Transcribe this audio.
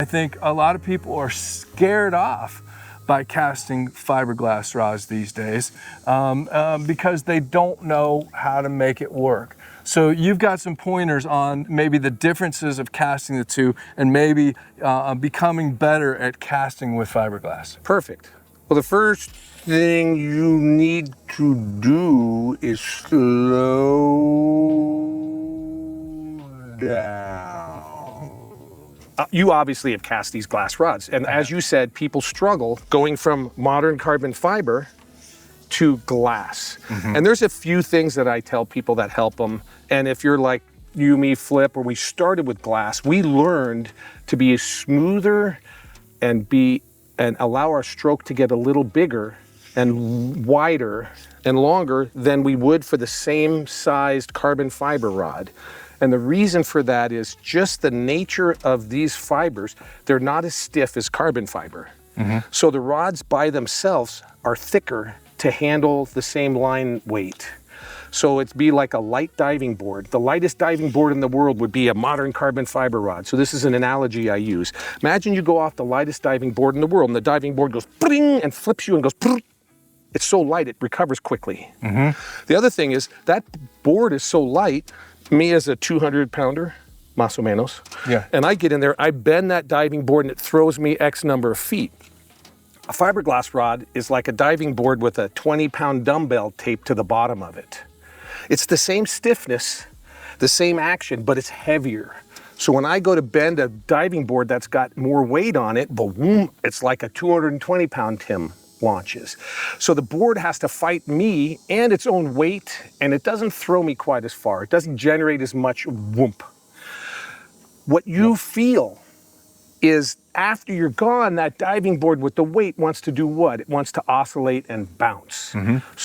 I think a lot of people are scared off by casting fiberglass rods these days because they don't know how to make it work. So you've got some pointers on maybe the differences of casting the two and maybe becoming better at casting with fiberglass. Perfect. Well, the first thing you need to do is slow down. You obviously have cast these glass rods, and as you said, people struggle going from modern carbon fiber to glass. And there's a few things that I tell people that help them. And if you're like you, me, Flip, where we started with glass, we learned to be smoother and allow our stroke to get a little bigger and wider and longer than we would for the same sized carbon fiber rod. And the reason for that is just the nature of these fibers. They're not as stiff as carbon fiber. So the rods by themselves are thicker to handle the same line weight. So it'd be like a light diving board. The lightest diving board in the world would be a modern carbon fiber rod. So this is an analogy I use. Imagine you go off the lightest diving board in the world and the diving board goes bling and flips you and goes bling. It's so light it recovers quickly. The other thing is that board is so light. Me as a 200-pounder, más o menos, and I get in there, I bend that diving board and it throws me X number of feet. A fiberglass rod is like a diving board with a 20-pound dumbbell taped to the bottom of it. It's the same stiffness, the same action, but it's heavier. So when I go to bend a diving board that's got more weight on it, boom, it's like a 220-pound Tim launches. So the board has to fight me and its own weight, and it doesn't throw me quite as far. It doesn't generate as much whoomp. What you feel is after you're gone, that diving board with the weight wants to do what? It wants to oscillate and bounce.